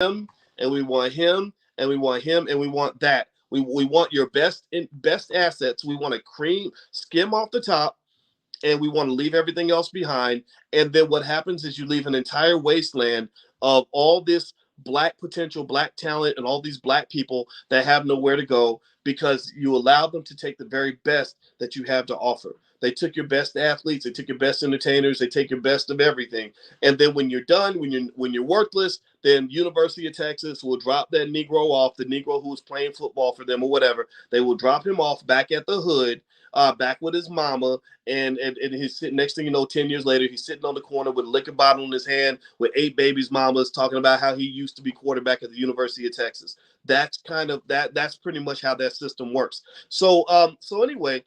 him, and we want him, and we want him, and we want that. We want your best assets. We want to skim off the top, and we want to leave everything else behind. And then what happens is you leave an entire wasteland of all this black potential, black talent, and all these black people that have nowhere to go because you allowed them to take the very best that you have to offer. They took your best athletes, they took your best entertainers, they take your best of everything. And then when you're done, when you're worthless, then University of Texas will drop that Negro off, the Negro who was playing football for them or whatever. They will drop him off back at the hood, back with his mama, and he's sitting, next thing you know, 10 years later, he's sitting on the corner with a liquor bottle in his hand with 8 babies' mamas talking about how he used to be quarterback at the University of Texas. That's pretty much how that system works. So anyway,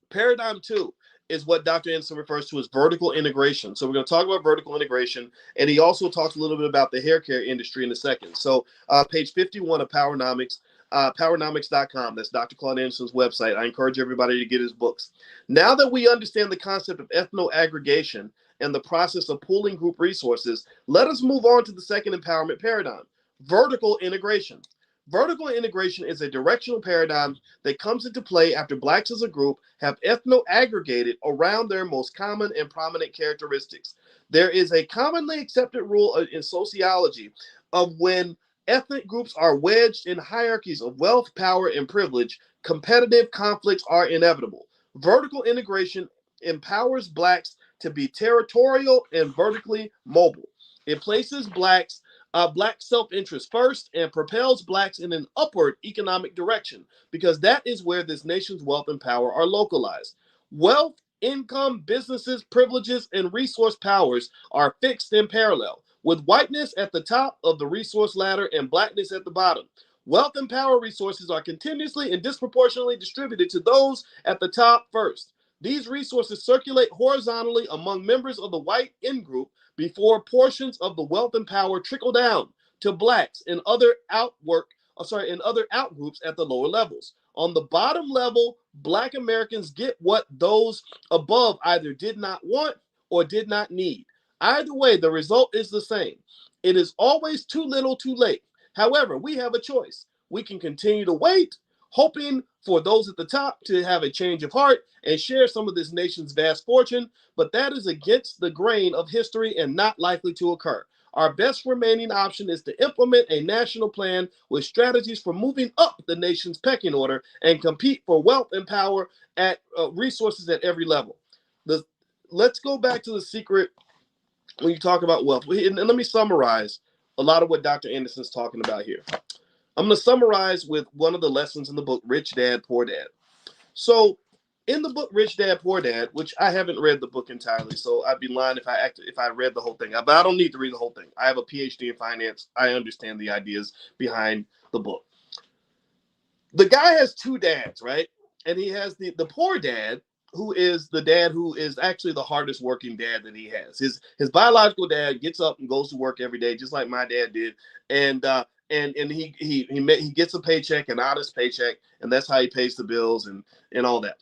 paradigm 2 is what Dr. Anderson refers to as vertical integration. So we're going to talk about vertical integration, and he also talks a little bit about the hair care industry in a second. So page 51 of Powernomics, Powernomics.com. That's Dr. Claud Anderson's website. I encourage everybody to get his books. Now that we understand the concept of ethno-aggregation and the process of pooling group resources, let us move on to the second empowerment paradigm, vertical integration. Vertical integration is a directional paradigm that comes into play after blacks as a group have ethno-aggregated around their most common and prominent characteristics. There is a commonly accepted rule in sociology of when ethnic groups are wedged in hierarchies of wealth, power, and privilege, competitive conflicts are inevitable. Vertical integration empowers blacks to be territorial and vertically mobile. It places black self-interest first and propels blacks in an upward economic direction because that is where this nation's wealth and power are localized. Wealth, income, businesses, privileges, and resource powers are fixed in parallel, with whiteness at the top of the resource ladder and blackness at the bottom. Wealth and power resources are continuously and disproportionately distributed to those at the top first. These resources circulate horizontally among members of the white in-group before portions of the wealth and power trickle down to blacks and other outgroups at the lower levels. On the bottom level, black Americans get what those above either did not want or did not need. Either way, the result is the same. It is always too little, too late. However, we have a choice. We can continue to wait, hoping for those at the top to have a change of heart and share some of this nation's vast fortune, but that is against the grain of history and not likely to occur. Our best remaining option is to implement a national plan with strategies for moving up the nation's pecking order and compete for wealth and power at resources at every level. Let's go back to the secret when you talk about wealth. And let me summarize a lot of what Dr. Anderson's talking about here. I'm going to summarize with one of the lessons in the book, Rich Dad, Poor Dad. So in the book, Rich Dad, Poor Dad, which I haven't read the book entirely, so I'd be lying if I read the whole thing. But I don't need to read the whole thing. I have a PhD in finance. I understand the ideas behind the book. The guy has 2 dads, right? And he has the poor dad, who is the dad who is actually the hardest working dad that he has. His biological dad gets up and goes to work every day, just like my dad did, and he gets a paycheck, an honest paycheck, and that's how he pays the bills and all that.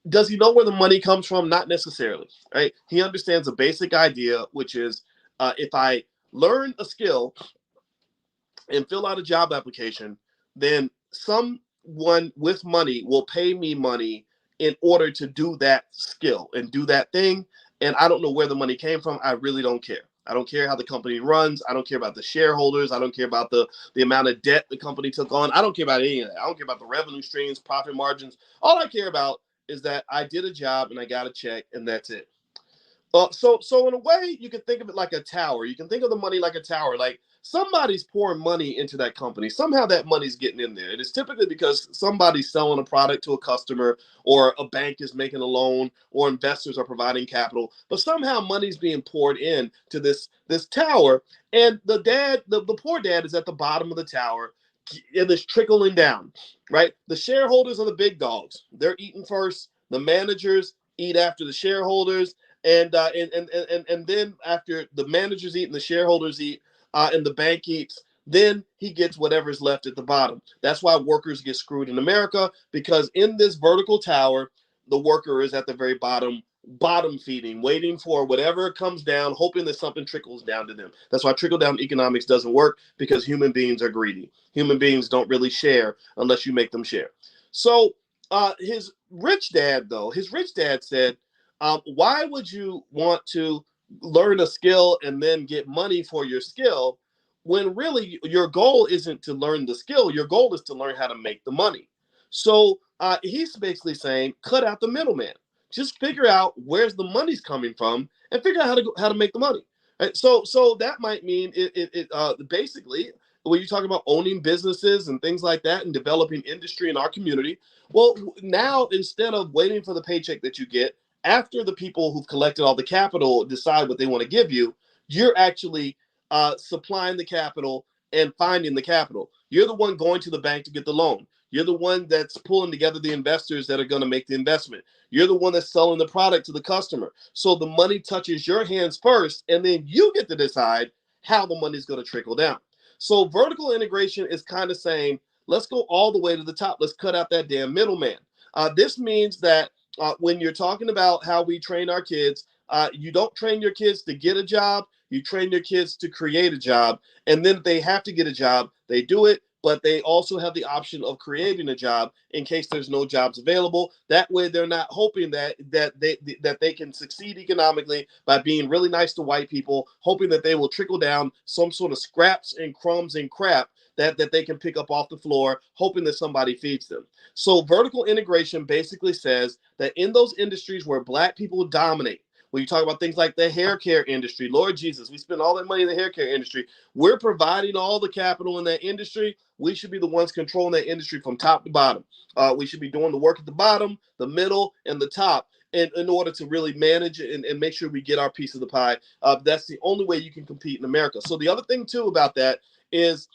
Does he know where the money comes from? Not necessarily, right? He understands a basic idea, which is if I learn a skill and fill out a job application, then someone with money will pay me money in order to do that skill and do that thing. And I don't know where the money came from. I really don't care. I don't care how the company runs. I don't care about the shareholders. I don't care about the amount of debt the company took on. I don't care about any of that. I don't care about the revenue streams, profit margins. All I care about is that I did a job and I got a check, and that's it. So in a way, you can think of it like a tower. You can think of the money like a tower. Like somebody's pouring money into that company. Somehow that money's getting in there. It is typically because somebody's selling a product to a customer, or a bank is making a loan, or investors are providing capital. But somehow money's being poured in to this tower, and the poor dad is at the bottom of the tower, and it's trickling down, right? The shareholders are the big dogs. They're eating first. The managers eat after the shareholders. And then after the managers eat and the shareholders eat and the bank eats, then he gets whatever's left at the bottom. That's why workers get screwed in America, because in this vertical tower, the worker is at the very bottom bottom feeding, waiting for whatever comes down, hoping that something trickles down to them. That's why trickle down economics doesn't work, because human beings are greedy. Human beings don't really share unless you make them share. So his rich dad said, why would you want to learn a skill and then get money for your skill when really your goal isn't to learn the skill? Your goal is to learn how to make the money. So he's basically saying, cut out the middleman. Just figure out where's the money's coming from and figure out how to make the money. Right? So that might mean basically when you talk about owning businesses and things like that and developing industry in our community. Well, now instead of waiting for the paycheck that you get, after the people who've collected all the capital decide what they want to give you, you're actually supplying the capital and finding the capital. You're the one going to the bank to get the loan. You're the one that's pulling together the investors that are going to make the investment. You're the one that's selling the product to the customer. So the money touches your hands first, and then you get to decide how the money is going to trickle down. So vertical integration is kind of saying, let's go all the way to the top. Let's cut out that damn middleman. This means that when you're talking about how we train our kids, you don't train your kids to get a job. You train your kids to create a job. And then if they have to get a job, they do it. But they also have the option of creating a job in case there's no jobs available. That way, they're not hoping that they can succeed economically by being really nice to white people, hoping that they will trickle down some sort of scraps and crumbs and crap that they can pick up off the floor, hoping that somebody feeds them. So vertical integration basically says that in those industries where Black people dominate, when you talk about things like the hair care industry, Lord Jesus, we spend all that money in the hair care industry. We're providing all the capital in that industry. We should be the ones controlling that industry from top to bottom. We should be doing the work at the bottom, the middle, and the top in order to really manage it and make sure we get our piece of the pie. That's the only way you can compete in America. So the other thing, too, about that is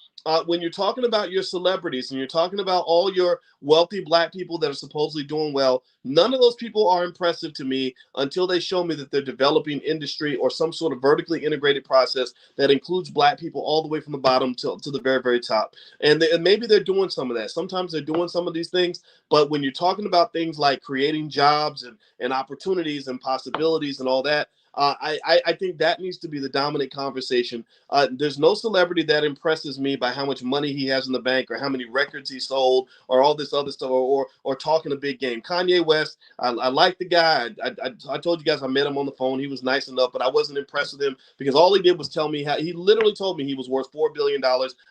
when you're talking about your celebrities and you're talking about all your wealthy Black people that are supposedly doing well, none of those people are impressive to me until they show me that they're developing industry or some sort of vertically integrated process that includes Black people all the way from the bottom to the very, very top. And maybe they're doing some of that. Sometimes they're doing some of these things. But when you're talking about things like creating jobs and opportunities and possibilities and all that, I think that needs to be the dominant conversation. There's no celebrity that impresses me by how much money he has in the bank or how many records he sold or all this other stuff or talking a big game. Kanye West, I like the guy. I told you guys I met him on the phone. He was nice enough, but I wasn't impressed with him because all he did was tell me he literally told me he was worth $4 billion.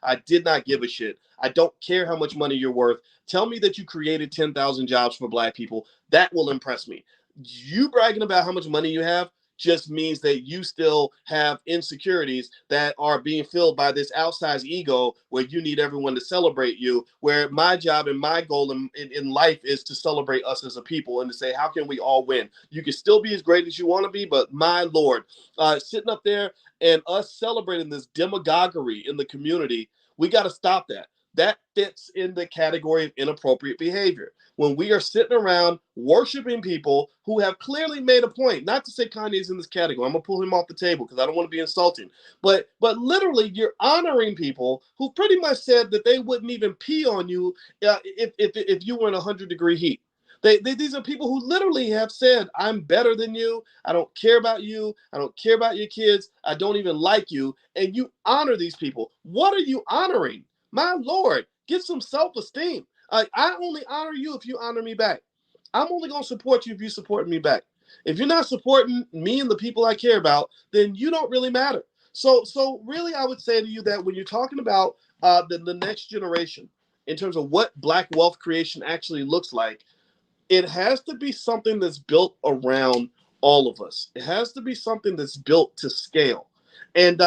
I did not give a shit. I don't care how much money you're worth. Tell me that you created 10,000 jobs for Black people. That will impress me. You bragging about how much money you have just means that you still have insecurities that are being filled by this outsized ego where you need everyone to celebrate you, where my job and my goal in life is to celebrate us as a people and to say, how can we all win? You can still be as great as you want to be, but my Lord, sitting up there and us celebrating this demagoguery in the community, we got to stop that. That fits in the category of inappropriate behavior. When we are sitting around worshiping people who have clearly made a point, not to say Kanye's in this category, I'm gonna pull him off the table because I don't want to be insulting, but literally you're honoring people who pretty much said that they wouldn't even pee on you if you were in 100-degree heat. These are people who literally have said, I'm better than you. I don't care about you. I don't care about your kids. I don't even like you. And you honor these people. What are you honoring? My Lord, get some self-esteem. I only honor you if you honor me back. I'm only going to support you if you support me back. If you're not supporting me and the people I care about, then you don't really matter. So really, I would say to you that when you're talking about the next generation, in terms of what Black wealth creation actually looks like, it has to be something that's built around all of us. It has to be something that's built to scale. And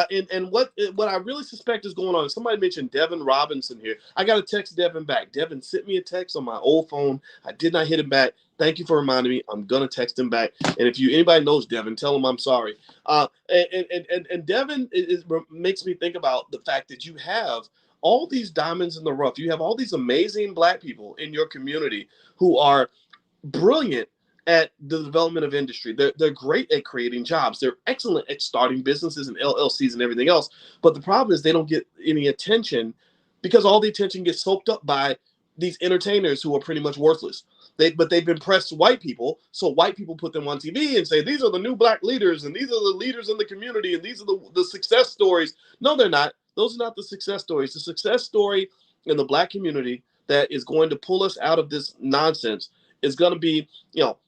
what I really suspect is going on. Somebody mentioned Devin Robinson here. I got to text Devin back. Devin sent me a text on my old phone. I did not hit him back. Thank you for reminding me. I'm gonna text him back. And if anybody knows Devin, tell him I'm sorry. And Devin makes me think about the fact that you have all these diamonds in the rough. You have all these amazing Black people in your community who are brilliant at the development of industry. They're great at creating jobs. They're excellent at starting businesses and LLCs and everything else. But the problem is they don't get any attention because all the attention gets soaked up by these entertainers who are pretty much worthless. But they've impressed white people, so white people put them on TV and say these are the new black leaders, and these are the leaders in the community, and these are the success stories. No, they're not. Those are not the success stories. The success story in the black community that is going to pull us out of this nonsense is going to be,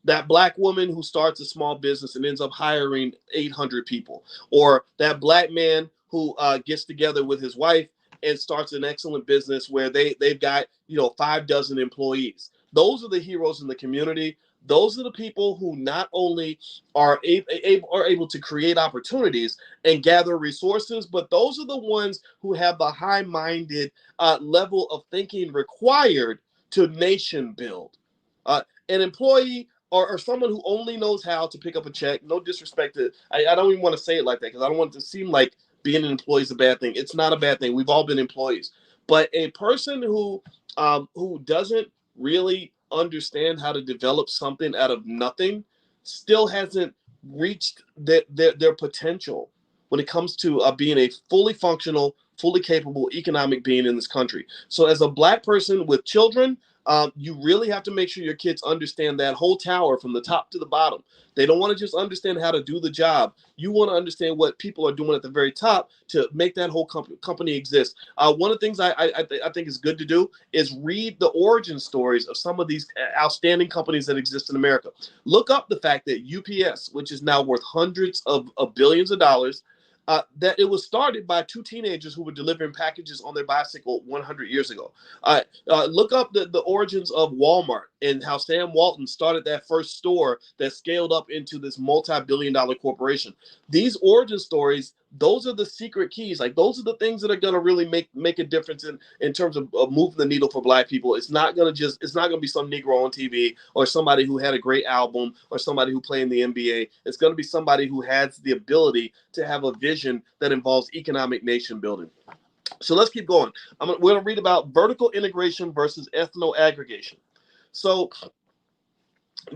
that black woman who starts a small business and ends up hiring 800 people, or that black man who gets together with his wife and starts an excellent business where they've got 6 employees. Those are the heroes in the community. Those are the people who not only are able to create opportunities and gather resources, but those are the ones who have the high-minded level of thinking required to nation build. An employee or someone who only knows how to pick up a check, no disrespect to, I don't even want to say it like that because I don't want it to seem like being an employee is a bad thing. It's not a bad thing. We've all been employees. But a person who doesn't really understand how to develop something out of nothing still hasn't reached their potential when it comes to being a fully functional, fully capable economic being in this country. So as a black person with children, you really have to make sure your kids understand that whole tower from the top to the bottom. They don't want to just understand how to do the job. You want to understand what people are doing at the very top to make that whole company exist. One of the things I think is good to do is read the origin stories of some of these outstanding companies that exist in America. Look up the fact that UPS, which is now worth hundreds of billions of dollars, that it was started by 2 teenagers who were delivering packages on their bicycle 100 years ago. Look up the origins of Walmart and how Sam Walton started that first store that scaled up into this multi-billion-dollar corporation. These origin stories, those are the secret keys. Like, those are the things that are going to really make a difference in terms of moving the needle for black people. It's not going to be some Negro on TV or somebody who had a great album or somebody who played in the NBA. It's going to be somebody who has the ability to have a vision that involves economic nation building. So let's keep going. We're going to read about vertical integration versus ethno-aggregation. So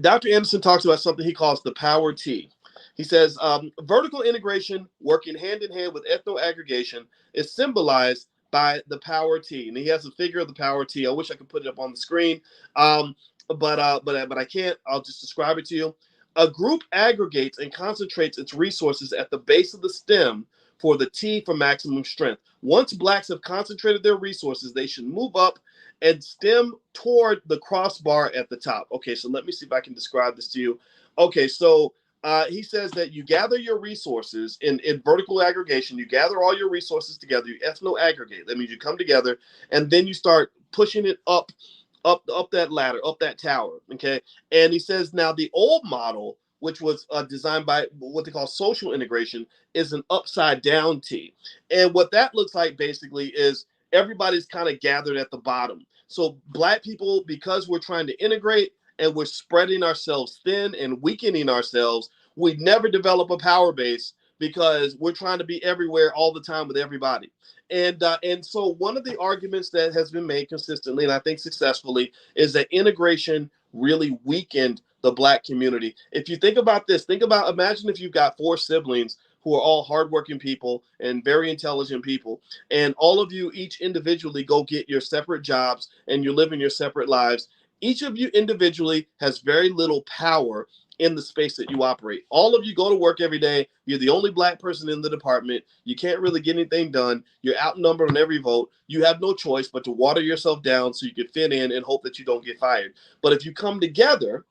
Dr. Anderson talks about something he calls the power T. He says vertical integration working hand in hand with ethno-aggregation is symbolized by the power T. And he has a figure of the power T. I wish I could put it up on the screen, but I can't. I'll just describe it to you. A group aggregates and concentrates its resources at the base of the stem for the T for maximum strength. Once blacks have concentrated their resources, they should move up and stem toward the crossbar at the top. Okay, so let me see if I can describe this to you. Okay, so he says that you gather your resources in vertical aggregation. You gather all your resources together. You ethno-aggregate. That means you come together, and then you start pushing it up that ladder, up that tower. Okay, and he says now the old model, which was designed by what they call social integration, is an upside down T. And what that looks like basically is everybody's kind of gathered at the bottom. So black people, because we're trying to integrate and we're spreading ourselves thin and weakening ourselves, we never develop a power base because we're trying to be everywhere all the time with everybody. And so one of the arguments that has been made consistently, and I think successfully, is that integration really weakened the black community. If you think about this, imagine if you've got 4 siblings who are all hardworking people and very intelligent people, and all of you each individually go get your separate jobs and you're living your separate lives. Each of you individually has very little power in the space that you operate. All of you go to work every day. You're the only black person in the department. You can't really get anything done. You're outnumbered on every vote. You have no choice but to water yourself down so you can fit in and hope that you don't get fired. But if you come together,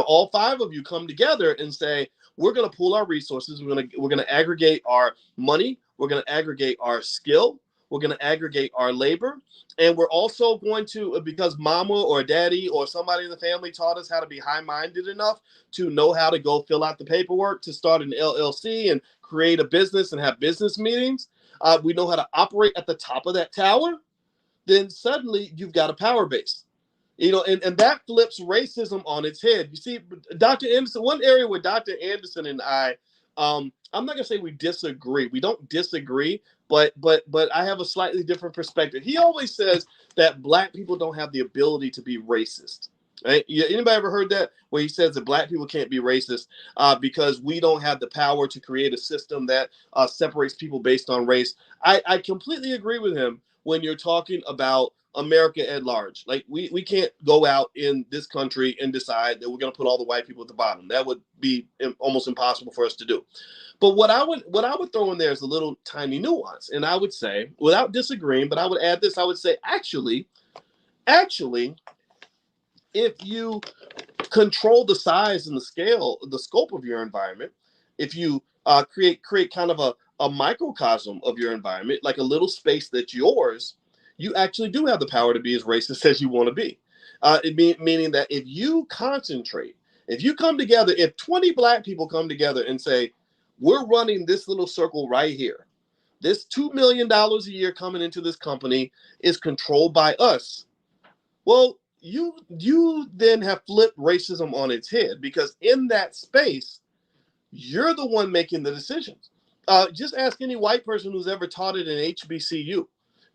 all 5 of you come together and say, we're going to pool our resources. We're going to aggregate our money. We're going to aggregate our skill. We're going to aggregate our labor. And we're also going to, because mama or daddy or somebody in the family taught us how to be high-minded enough to know how to go fill out the paperwork to start an LLC and create a business and have business meetings. We know how to operate at the top of that tower. Then suddenly you've got a power base. And that flips racism on its head. You see, Dr. Anderson, one area where Dr. Anderson and I, I'm not gonna say we disagree. We don't disagree, but I have a slightly different perspective. He always says that black people don't have the ability to be racist. Right? Anybody ever heard that where he says that black people can't be racist because we don't have the power to create a system that separates people based on race? I completely agree with him when you're talking about America at large. Like we can't go out in this country and decide that we're going to put all the white people at the bottom. That would be almost impossible for us to do. But what I would throw in there is a little tiny nuance, and I would say, without disagreeing, but I would add this. I would say, actually, if you control the size and the scale, the scope of your environment, if you create kind of a microcosm of your environment, like a little space that's yours, you actually do have the power to be as racist as you want to be. Meaning that if you concentrate, if you come together, if 20 black people come together and say, we're running this little circle right here, this $2 million a year coming into this company is controlled by us. Well, you then have flipped racism on its head, because in that space, you're the one making the decisions. Just ask any white person who's ever taught at an HBCU.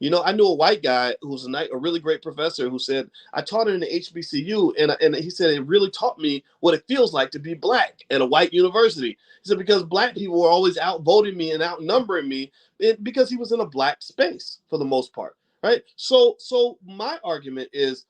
You know, I knew a white guy who's a really great professor who said, I taught at an HBCU, and he said it really taught me what it feels like to be black at a white university. He said, because black people were always outvoting me and outnumbering me, because he was in a black space for the most part, right? So my argument is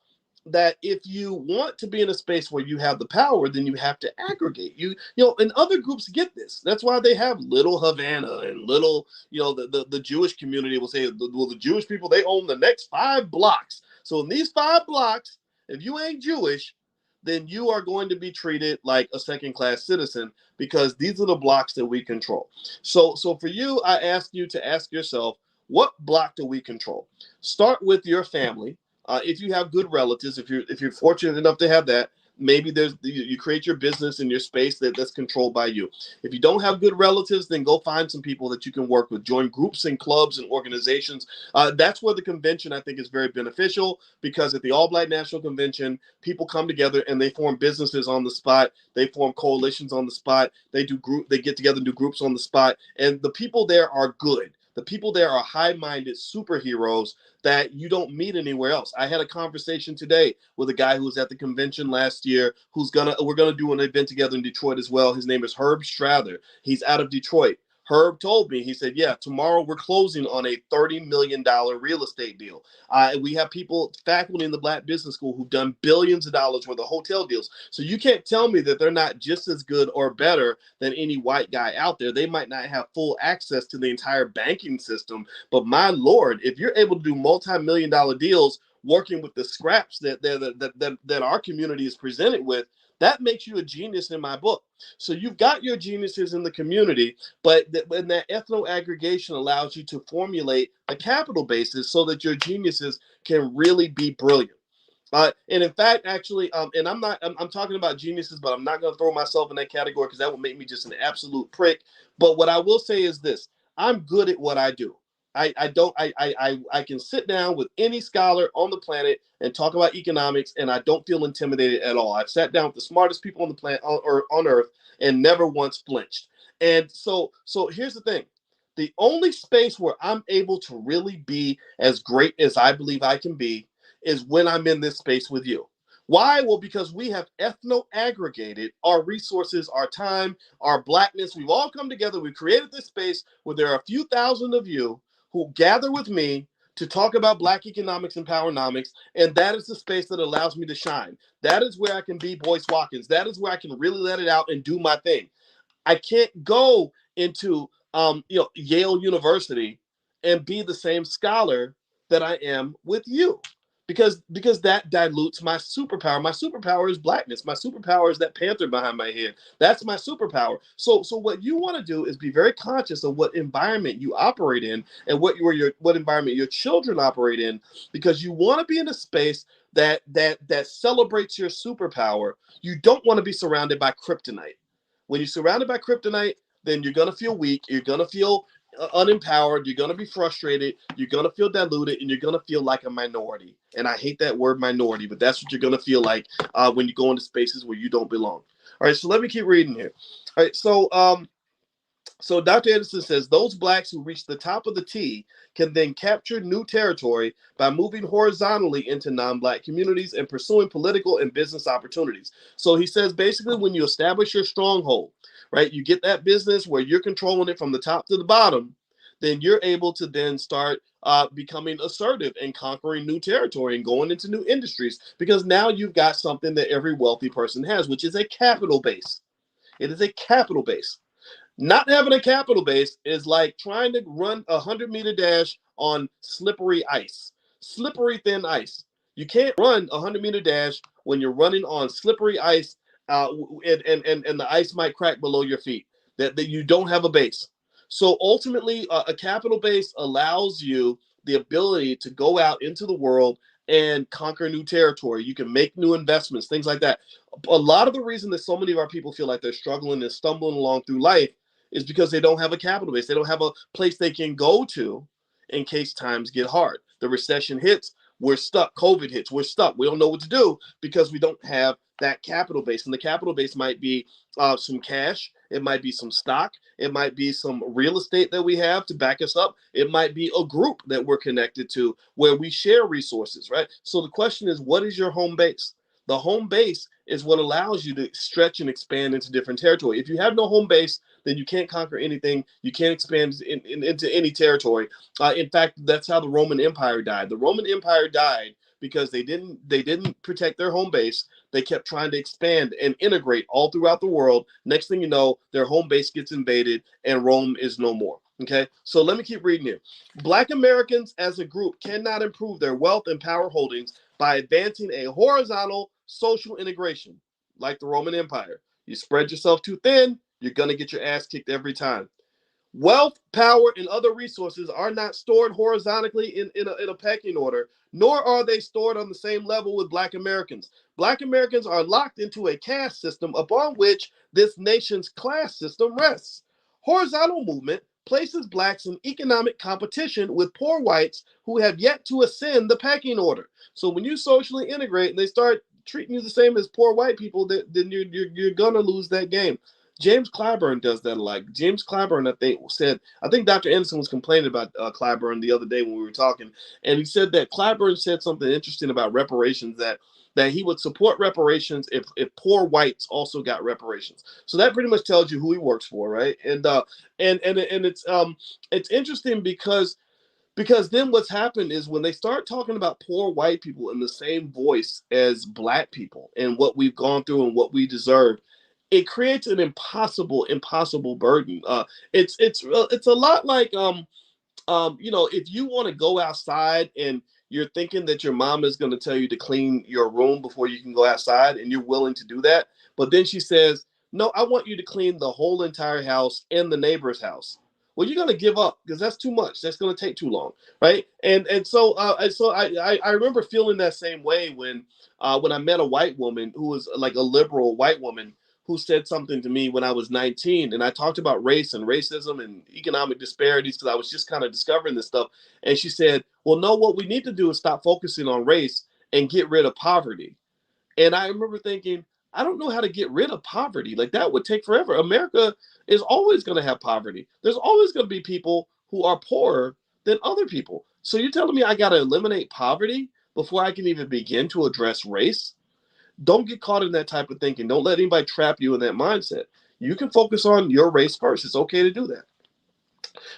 that if you want to be in a space where you have the power, then you have to aggregate. And other groups get this. That's why they have Little Havana and little, the Jewish community will say, well, the Jewish people, they own the next 5 blocks. So in these 5 blocks, if you ain't Jewish, then you are going to be treated like a second-class citizen, because these are the blocks that we control. So for you, I ask you to ask yourself, what block do we control? Start with your family. If you have good relatives, if you're fortunate enough to have that, maybe you create your business in your space that's controlled by you. If you don't have good relatives, then go find some people that you can work with. Join groups and clubs and organizations. That's where the convention, I think, is very beneficial, because at the All Black National Convention, people come together and they form businesses on the spot. They form coalitions on the spot. They get together and do groups on the spot. And the people there are good. The people there are high-minded superheroes that you don't meet anywhere else. I had a conversation today with a guy who was at the convention last year, we're gonna do an event together in Detroit as well. His name is Herb Strather. He's out of Detroit. Herb told me, he said, yeah, tomorrow we're closing on a $30 million real estate deal. We have faculty in the Black Business School who've done billions of dollars worth of hotel deals. So you can't tell me that they're not just as good or better than any white guy out there. They might not have full access to the entire banking system, but my Lord, if you're able to do multi-million-dollar deals working with the scraps that our community is presented with, that makes you a genius in my book. So you've got your geniuses in the community, but when that ethno-aggregation allows you to formulate a capital basis so that your geniuses can really be brilliant. And in fact, actually, and I'm talking about geniuses, but I'm not going to throw myself in that category, because that would make me just an absolute prick. But what I will say is this: I'm good at what I do. I can sit down with any scholar on the planet and talk about economics, and I don't feel intimidated at all. I've sat down with the smartest people on the planet or on Earth and never once flinched. And so here's the thing: the only space where I'm able to really be as great as I believe I can be is when I'm in this space with you. Why? Well, because we have ethno-aggregated our resources, our time, our blackness. We've all come together. We've created this space where there are a few thousand of you who gather with me to talk about Black economics and Powernomics, and that is the space that allows me to shine. That is where I can be Boyce Watkins. That is where I can really let it out and do my thing. I can't go into Yale University and be the same scholar that I am with you, because that dilutes my superpower. My superpower is blackness. My superpower is that panther behind my head. That's my superpower. So what you want to do is be very conscious of what environment you operate in and what environment your children operate in, because you want to be in a space that celebrates your superpower. You don't want to be surrounded by kryptonite. When you're surrounded by kryptonite, then you're going to feel weak. You're going to feel unempowered. You're going to be frustrated. You're going to feel diluted, and you're going to feel like a minority. And I hate that word minority, but that's what you're going to feel like when you go into spaces where you don't belong. All right, so let me keep reading here. All right, so So Dr. Anderson says those blacks who reach the top of the T can then capture new territory by moving horizontally into non-black communities and pursuing political and business opportunities. So he says basically when you establish your stronghold, right, you get that business where you're controlling it from the top to the bottom, then you're able to then start becoming assertive and conquering new territory and going into new industries because now you've got something that every wealthy person has, which is a capital base. It is a capital base. Not having a capital base is like trying to run a 100-meter dash on slippery ice, slippery thin ice. You can't run a 100-meter dash when you're running on slippery ice, and the ice might crack below your feet. That you don't have a base. So ultimately, a capital base allows you the ability to go out into the world and conquer new territory. You can make new investments, things like that. A lot of the reason that so many of our people feel like they're struggling and stumbling along through life is because they don't have a capital base. They don't have a place they can go to in case times get hard. The recession hits, we're stuck. COVID hits, we're stuck. We don't know what to do because we don't have that capital base. And the capital base might be some cash. It might be some stock. It might be some real estate that we have to back us up. It might be a group that we're connected to where we share resources, right? So the question is, what is your home base? The home base is what allows you to stretch and expand into different territory. If you have no home base, then you can't conquer anything. You can't expand into any territory. In fact, that's how the Roman Empire died. The Roman Empire died because they didn't protect their home base. They kept trying to expand and integrate all throughout the world. Next thing you know, their home base gets invaded and Rome is no more. Okay, so let me keep reading here. Black Americans as a group cannot improve their wealth and power holdings by advancing a horizontal social integration like the Roman Empire. You spread yourself too thin, you're going to get your ass kicked every time. Wealth, power, and other resources are not stored horizontally in a pecking order, nor are they stored on the same level with Black Americans. Black Americans are locked into a caste system upon which this nation's class system rests. Horizontal movement places Blacks in economic competition with poor whites who have yet to ascend the pecking order. So when you socially integrate and they start treating you the same as poor white people, then you're gonna lose that game. James Clyburn does that a lot. James Clyburn, I think Dr. Anderson was complaining about Clyburn the other day when we were talking, and he said that Clyburn said something interesting about reparations, that he would support reparations if poor whites also got reparations. So that pretty much tells you who he works for, right? And it's interesting because then what's happened is when they start talking about poor white people in the same voice as Black people and what we've gone through and what we deserve, it creates an impossible burden. It's a lot like if you want to go outside and you're thinking that your mom is going to tell you to clean your room before you can go outside, and you're willing to do that, but then she says, "No, I want you to clean the whole entire house and the neighbor's house." Well, you're going to give up because that's too much. That's going to take too long, right? And so I remember feeling that same way when I met a white woman who was like a liberal white woman who said something to me when I was 19. And I talked about race and racism and economic disparities because I was just kind of discovering this stuff. And she said, well, no, what we need to do is stop focusing on race and get rid of poverty. And I remember thinking, I don't know how to get rid of poverty. Like that would take forever. America is always going to have poverty. There's always going to be people who are poorer than other people. So you're telling me I got to eliminate poverty before I can even begin to address race? Don't get caught in that type of thinking. Don't let anybody trap you in that mindset. You can focus on your race first. It's okay to do that.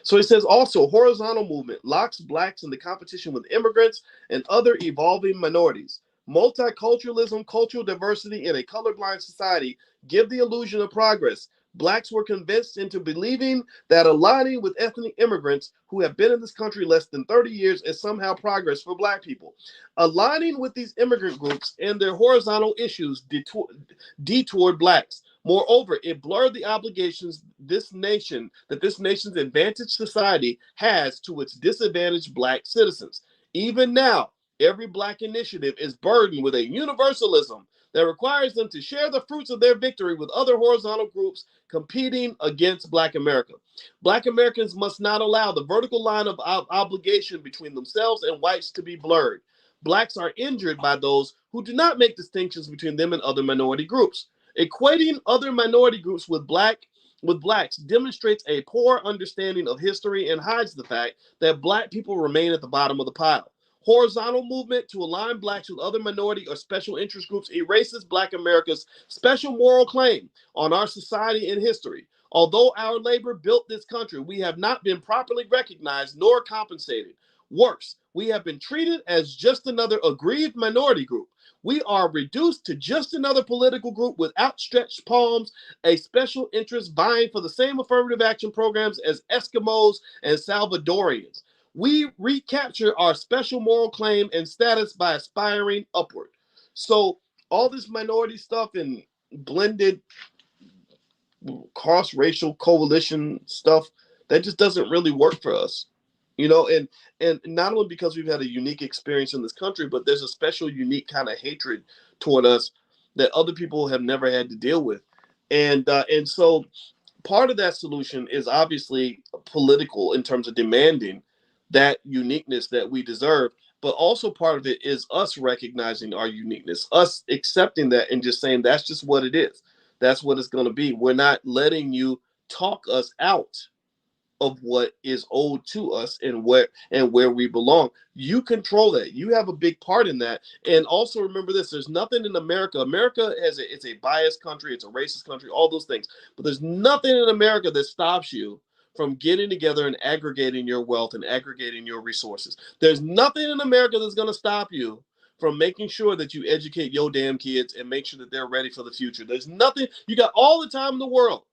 So he says also horizontal movement locks Blacks into competition with immigrants and other evolving minorities. Multiculturalism, cultural diversity in a colorblind society give the illusion of progress. Blacks were convinced into believing that aligning with ethnic immigrants who have been in this country less than 30 years is somehow progress for Black people. Aligning with these immigrant groups and their horizontal issues detoured Blacks. Moreover, it blurred the obligations this nation's advantaged society has to its disadvantaged Black citizens. Even now, every Black initiative is burdened with a universalism that requires them to share the fruits of their victory with other horizontal groups competing against Black America. Black Americans must not allow the vertical line of obligation between themselves and whites to be blurred. Blacks are injured by those who do not make distinctions between them and other minority groups. Equating other minority groups with Black with blacks demonstrates a poor understanding of history and hides the fact that black people remain at the bottom of the pile. Horizontal movement to align blacks with other minority or special interest groups erases Black America's special moral claim on our society and history. Although our labor built this country, we have not been properly recognized nor compensated. Worse, we have been treated as just another aggrieved minority group. We are reduced to just another political group with outstretched palms, a special interest vying for the same affirmative action programs as Eskimos and Salvadorians. We recapture our special moral claim and status by aspiring upward. So all this minority stuff and blended cross-racial coalition stuff, that just doesn't really work for us. And not only because we've had a unique experience in this country, but there's a special, unique kind of hatred toward us that other people have never had to deal with. And so part of that solution is obviously political in terms of demanding that uniqueness that we deserve, but also part of it is us recognizing our uniqueness, us accepting that and just saying that's just what it is. That's what it's going to be. We're not letting you talk us out of what is owed to us and where we belong. You control that. You have a big part in that. And also remember this: there's nothing in America. America it's a biased country, it's a racist country, all those things. But there's nothing in America that stops you from getting together and aggregating your wealth and aggregating your resources. There's nothing in America that's going to stop you from making sure that you educate your damn kids and make sure that they're ready for the future. There's nothing. You got all the time in the world.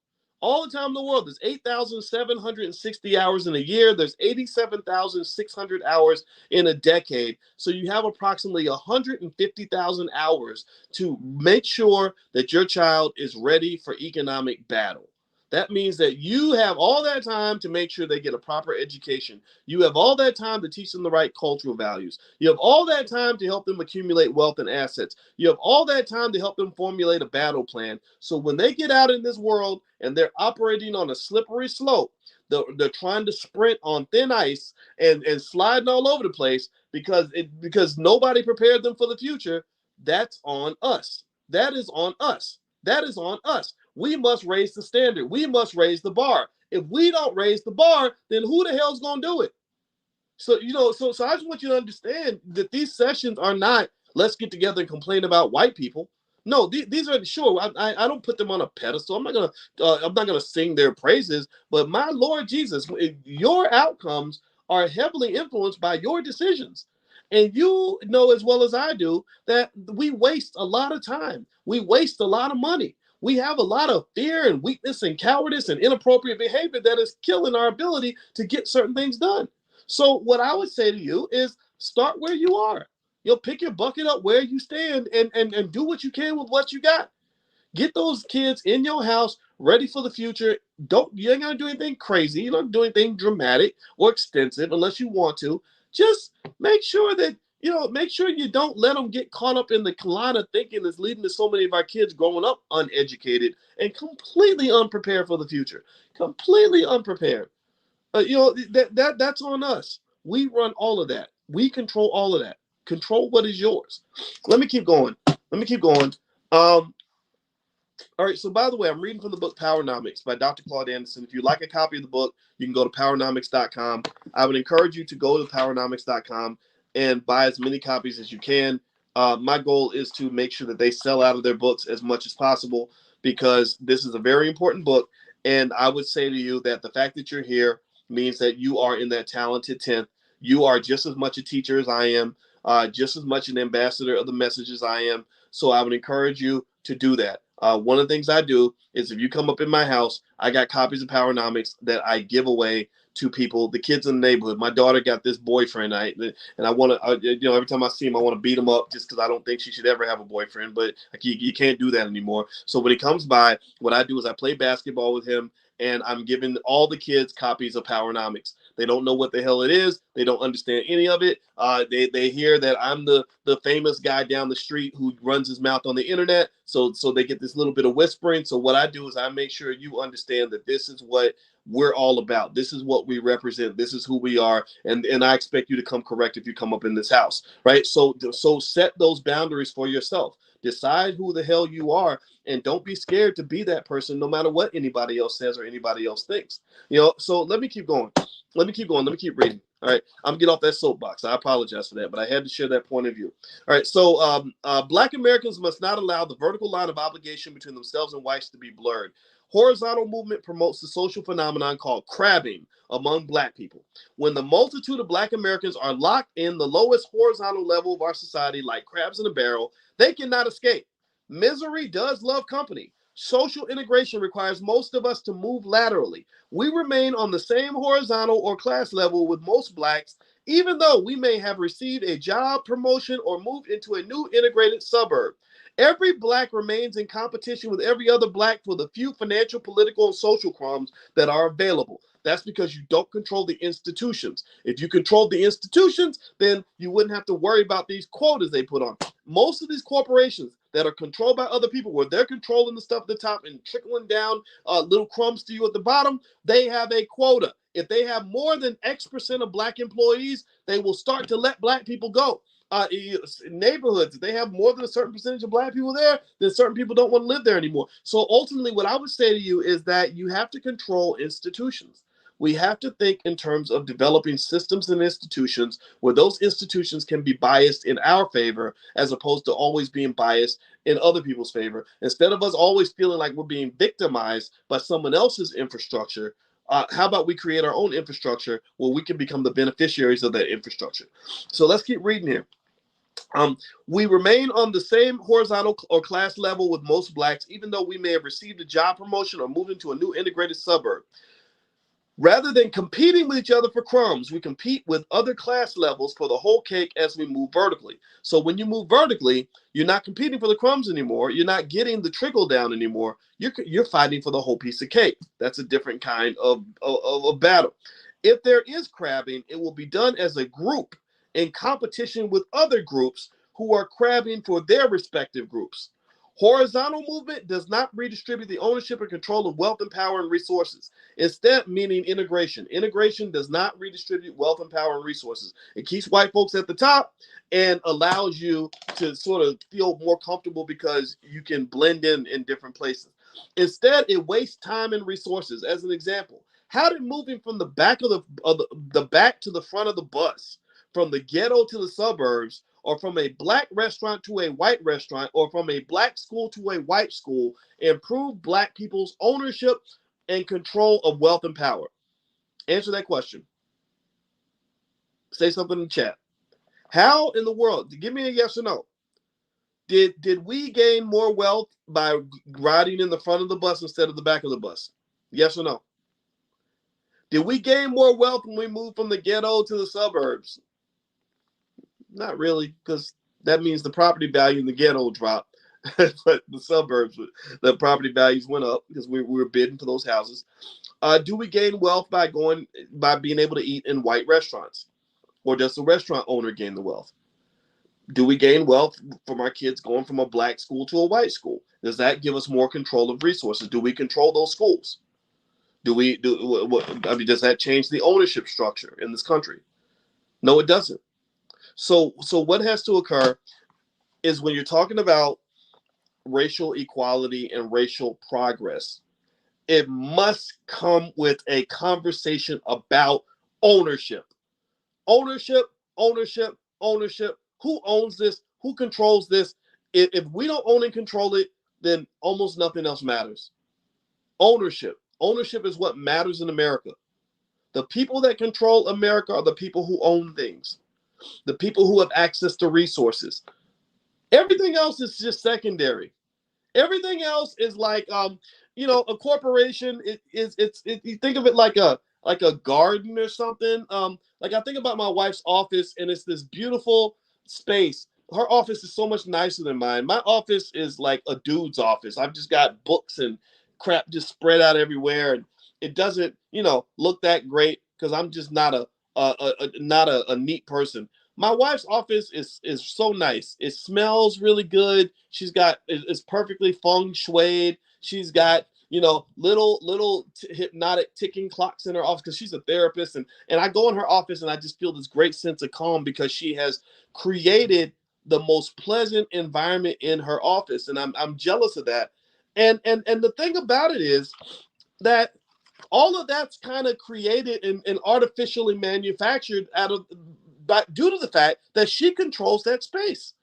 All the time in the world. There's 8,760 hours in a year. There's 87,600 hours in a decade. So you have approximately 150,000 hours to make sure that your child is ready for economic battle. That means that you have all that time to make sure they get a proper education. You have all that time to teach them the right cultural values. You have all that time to help them accumulate wealth and assets. You have all that time to help them formulate a battle plan. So when they get out in this world and they're operating on a slippery slope, they're trying to sprint on thin ice and sliding all over the place because nobody prepared them for the future. That's on us. That is on us. That is on us. We must raise the standard. We must raise the bar. If we don't raise the bar, then who the hell's going to do it? So, so I just want you to understand that these sessions are not, let's get together and complain about white people. No, these are, sure, I don't put them on a pedestal. I'm not gonna sing their praises, but my Lord Jesus, your outcomes are heavily influenced by your decisions. And you know as well as I do that we waste a lot of time. We waste a lot of money. We have a lot of fear and weakness and cowardice and inappropriate behavior that is killing our ability to get certain things done. So what I would say to you is start where you are. Pick your bucket up where you stand and do what you can with what you got. Get those kids in your house ready for the future. You ain't gonna do anything crazy. You don't do anything dramatic or extensive unless you want to. Just make sure that make sure you don't let them get caught up in the line of thinking that's leading to so many of our kids growing up uneducated and completely unprepared for the future. Completely unprepared. That's on us. We run all of that. We control all of that. Control what is yours. Let me keep going. All right, so by the way, I'm reading from the book Powernomics by Dr. Claud Anderson. If you'd like a copy of the book, you can go to powernomics.com. I would encourage you to go to powernomics.com and buy as many copies as you can. My goal is to make sure that they sell out of their books as much as possible because this is a very important book. And I would say to you that the fact that you're here means that you are in that talented 10th. You are just as much a teacher as I am, just as much an ambassador of the message as I am. So I would encourage you to do that. One of the things I do is if you come up in my house, I got copies of Powernomics that I give away to people, the kids in the neighborhood. My daughter got this boyfriend, and I want to, every time I see him, I want to beat him up just because I don't think she should ever have a boyfriend. But you can't do that anymore. So when he comes by, what I do is I play basketball with him, and I'm giving all the kids copies of Powernomics. They don't know what the hell it is. They don't understand any of it. They hear that I'm the famous guy down the street who runs his mouth on the internet. So they get this little bit of whispering. So what I do is I make sure you understand that this is what we're all about. This is what we represent. This is who we are. And I expect you to come correct if you come up in this house, right? So set those boundaries for yourself. Decide who the hell you are, and don't be scared to be that person, no matter what anybody else says or anybody else thinks. So let me keep going. Let me keep going. Let me keep reading. All right, I'm gonna get off that soapbox. I apologize for that, but I had to share that point of view. All right, so Black Americans must not allow the vertical line of obligation between themselves and whites to be blurred. Horizontal movement promotes the social phenomenon called crabbing among Black people. When the multitude of Black Americans are locked in the lowest horizontal level of our society, like crabs in a barrel, they cannot escape. Misery does love company. Social integration requires most of us to move laterally. We remain on the same horizontal or class level with most Blacks, even though we may have received a job promotion or moved into a new integrated suburb. Every Black remains in competition with every other Black for the few financial, political, and social crumbs that are available. That's because you don't control the institutions. If you controlled the institutions, then you wouldn't have to worry about these quotas they put on. Most of these corporations that are controlled by other people, where they're controlling the stuff at the top and trickling down little crumbs to you at the bottom, they have a quota. If they have more than X% of Black employees, they will start to let Black people go. Neighborhoods, if they have more than a certain percentage of Black people there, then certain people don't want to live there anymore. So ultimately, what I would say to you is that you have to control institutions. We have to think in terms of developing systems and institutions where those institutions can be biased in our favor as opposed to always being biased in other people's favor. Instead of us always feeling like we're being victimized by someone else's infrastructure, how about we create our own infrastructure where we can become the beneficiaries of that infrastructure? So let's keep reading here. We remain on the same horizontal or class level with most Blacks, even though we may have received a job promotion or moved into a new integrated suburb. Rather than competing with each other for crumbs, we compete with other class levels for the whole cake as we move vertically. So when you move vertically, you're not competing for the crumbs anymore. You're not getting the trickle down anymore. You're fighting for the whole piece of cake. That's a different kind of a battle. If there is crabbing, it will be done as a group in competition with other groups who are crabbing for their respective groups. Horizontal movement does not redistribute the ownership and control of wealth and power and resources. Instead, meaning integration. Integration does not redistribute wealth and power and resources. It keeps white folks at the top and allows you to sort of feel more comfortable because you can blend in different places. Instead, it wastes time and resources. As an example, how did moving from the back of the back to the front of the bus, from the ghetto to the suburbs, or from a Black restaurant to a white restaurant, or from a Black school to a white school, improve Black people's ownership and control of wealth and power? Answer that question. Say something in the chat. How in the world, give me a yes or no. Did we gain more wealth by riding in the front of the bus instead of the back of the bus? Yes or no? Did we gain more wealth when we moved from the ghetto to the suburbs? Not really, because that means the property value in the ghetto dropped, but the suburbs, the property values went up because we were bidding for those houses. Do we gain wealth by being able to eat in white restaurants, or does the restaurant owner gain the wealth? Do we gain wealth from our kids going from a Black school to a white school? Does that give us more control of resources? Do we control those schools? Does that change the ownership structure in this country? No, it doesn't. So what has to occur is when you're talking about racial equality and racial progress, it must come with a conversation about ownership. Ownership, ownership, ownership. Who owns this? Who controls this? If we don't own and control it, then almost nothing else matters. Ownership. Ownership is what matters in America. The people that control America are the people who own things, the people who have access to resources. Everything else is just secondary. Everything else is like, a corporation. You think of it like a garden or something. Like I think about my wife's office, and it's this beautiful space. Her office is so much nicer than mine. My office is like a dude's office. I've just got books and crap just spread out everywhere, and it doesn't, look that great because I'm just not a neat person. My wife's office is so nice. It smells really good. It's perfectly feng shuied. She's got little hypnotic ticking clocks in her office because she's a therapist, and I go in her office and I just feel this great sense of calm because she has created the most pleasant environment in her office, and I'm jealous of that. And the thing about it is that all of that's kind of created and artificially manufactured due to the fact that she controls that space.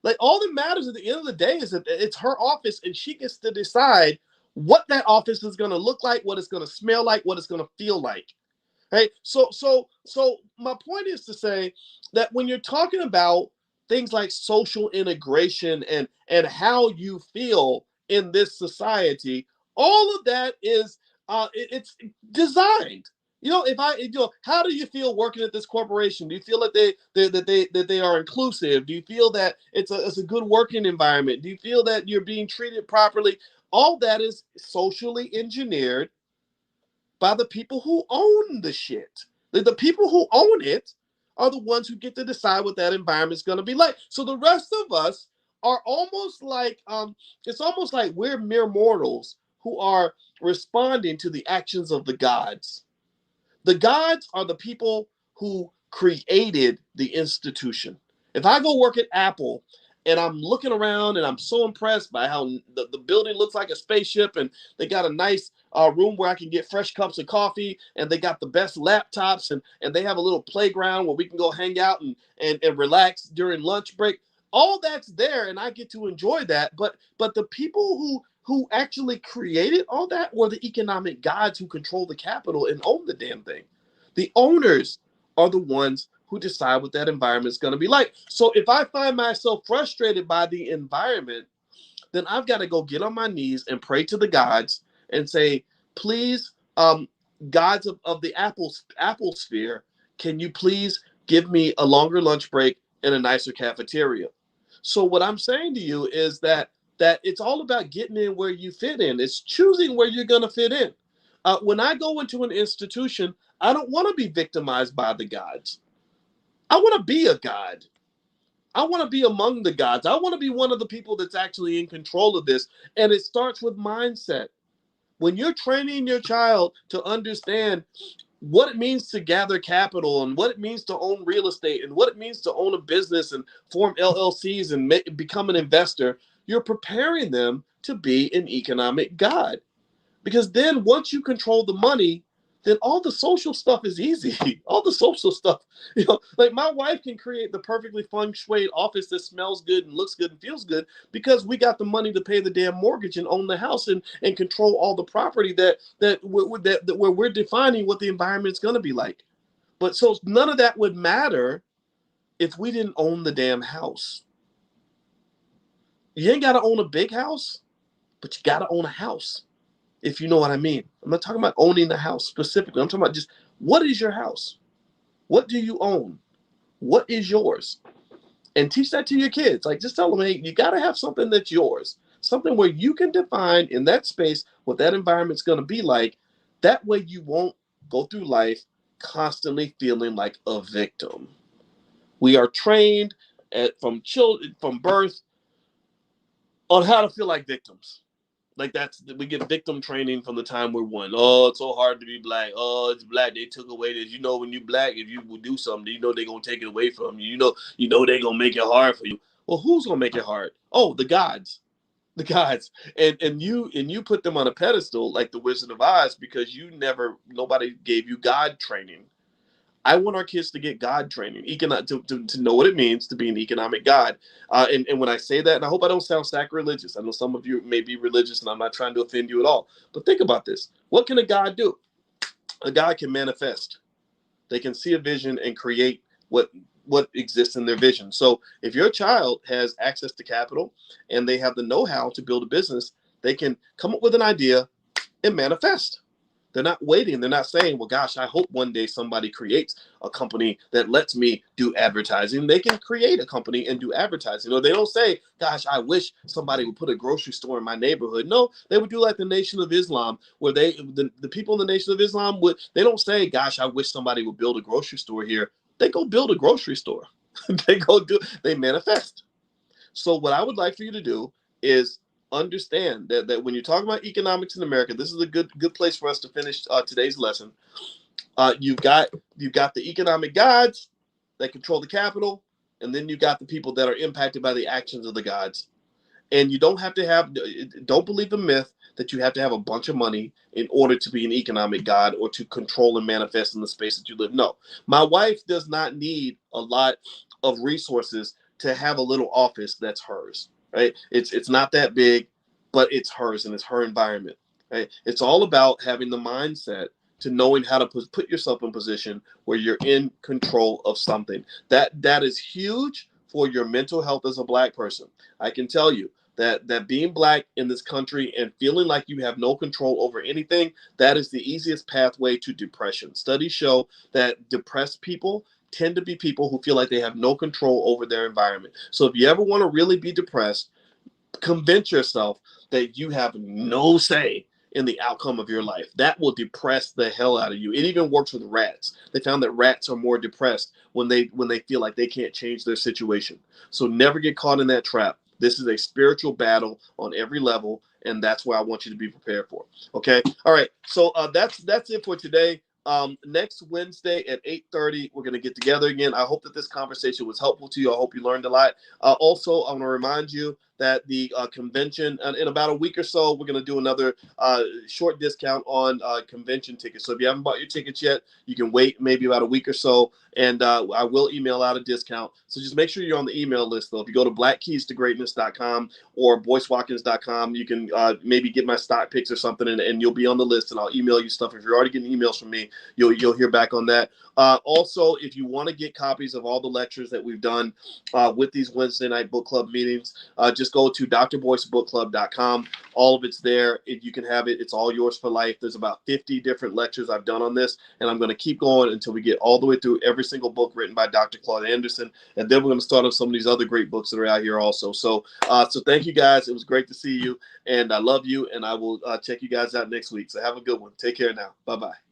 Like, all that matters at the end of the day is that it's her office, and she gets to decide what that office is going to look like, what it's going to smell like, what it's going to feel like. Right? So my point is to say that when you're talking about things like social integration and how you feel in this society, all of that is it's designed. How do you feel working at this corporation? Do you feel that they are inclusive? Do you feel that it's a good working environment? Do you feel that you're being treated properly? All that is socially engineered by the people who own the shit. The people who own it are the ones who get to decide what that environment is going to be like. So the rest of us are almost like it's almost like we're mere mortals who are responding to the actions of the gods. The gods are the people who created the institution. If I go work at Apple and I'm looking around and I'm so impressed by how the building looks like a spaceship, and they got a nice room where I can get fresh cups of coffee, and they got the best laptops, and they have a little playground where we can go hang out and relax during lunch break. All that's there, and I get to enjoy that. But the people who actually created all that were the economic gods who control the capital and own the damn thing. The owners are the ones who decide what that environment is going to be like. So if I find myself frustrated by the environment, then I've got to go get on my knees and pray to the gods and say, please, gods of the Apple sphere, can you please give me a longer lunch break and a nicer cafeteria? So what I'm saying to you is that it's all about getting in where you fit in. It's choosing where you're going to fit in. When I go into an institution, I don't want to be victimized by the gods. I want to be a god. I want to be among the gods. I want to be one of the people that's actually in control of this. And it starts with mindset. When you're training your child to understand what it means to gather capital, and what it means to own real estate, and what it means to own a business and form LLCs and become an investor, you're preparing them to be an economic god. Because then once you control the money, then all the social stuff is easy. All the social stuff, like my wife can create the perfectly feng shui office that smells good and looks good and feels good because we got the money to pay the damn mortgage and own the house and control all the property that where we're defining what the environment's going to be like. But so none of that would matter if we didn't own the damn house. You ain't got to own a big house, but you got to own a house. If you know what I mean. I'm not talking about owning the house specifically. I'm talking about just, what is your house? What do you own? What is yours? And teach that to your kids. Like, just tell them, hey, you got to have something that's yours. Something where you can define in that space what that environment's going to be like. That way you won't go through life constantly feeling like a victim. We are trained from birth on how to feel like victims. Like, we get victim training from the time we're one. Oh, it's so hard to be black. Oh, it's black. They took away this. When you black, if you will do something, they're gonna take it away from you. They're gonna make it hard for you. Well, who's gonna make it hard? Oh, the gods. The gods. And you put them on a pedestal like the Wizard of Oz because nobody gave you God training. I want our kids to get God training, to know what it means to be an economic God. And when I say that, and I hope I don't sound sacrilegious. I know some of you may be religious, and I'm not trying to offend you at all. But think about this. What can a God do? A God can manifest. They can see a vision and create what exists in their vision. So if your child has access to capital and they have the know-how to build a business, they can come up with an idea and manifest. They're not waiting. They're not saying, well, gosh, I hope one day somebody creates a company that lets me do advertising. They can create a company and do advertising. Or they don't say, gosh, I wish somebody would put a grocery store in my neighborhood. No, they would do like the Nation of Islam, where the people in the Nation of Islam they don't say, gosh, I wish somebody would build a grocery store here. They go build a grocery store. They manifest. So what I would like for you to do is understand that when you're talking about economics in America, this is a good place for us to finish today's lesson. You've got the economic gods that control the capital, and then you got the people that are impacted by the actions of the gods. And you don't have to have, don't believe the myth that you have to have a bunch of money in order to be an economic god or to control and manifest in the space that you live. No, my wife does not need a lot of resources to have a little office that's hers, right? It's not that big, but it's hers and it's her environment, right? It's all about having the mindset to knowing how to put yourself in position where you're in control of something. That is huge for your mental health as a Black person. I can tell you that being Black in this country and feeling like you have no control over anything, that is the easiest pathway to depression. Studies show that depressed people tend to be people who feel like they have no control over their environment. So if you ever want to really be depressed, convince yourself that you have no say in the outcome of your life. That will depress the hell out of you. It even works with rats. They found that rats are more depressed when they feel like they can't change their situation. So never get caught in that trap. This is a spiritual battle on every level, and that's what I want you to be prepared for. Okay. All right. So that's it for today. Next Wednesday at 8:30, we're going to get together again. I hope that this conversation was helpful to you. I hope you learned a lot. Also, I want to remind you that the convention, in about a week or so, we're going to do another short discount on convention tickets. So if you haven't bought your tickets yet, you can wait maybe about a week or so, and I will email out a discount. So just make sure you're on the email list, though. If you go to blackkeystogreatness.com or boycewatkins.com, you can maybe get my stock picks or something, and you'll be on the list, and I'll email you stuff. If you're already getting emails from me, you'll hear back on that. Also, if you want to get copies of all the lectures that we've done with these Wednesday night book club meetings, just go to drboycebookclub.com. All of it's there. If you can have it, it's all yours for life. There's about 50 different lectures I've done on this, and I'm going to keep going until we get all the way through every single book written by Dr. Claud Anderson, and then we're going to start on some of these other great books that are out here also. So thank you guys. It was great to see you, and I love you, and I will check you guys out next week. So have a good one. Take care now. Bye-bye.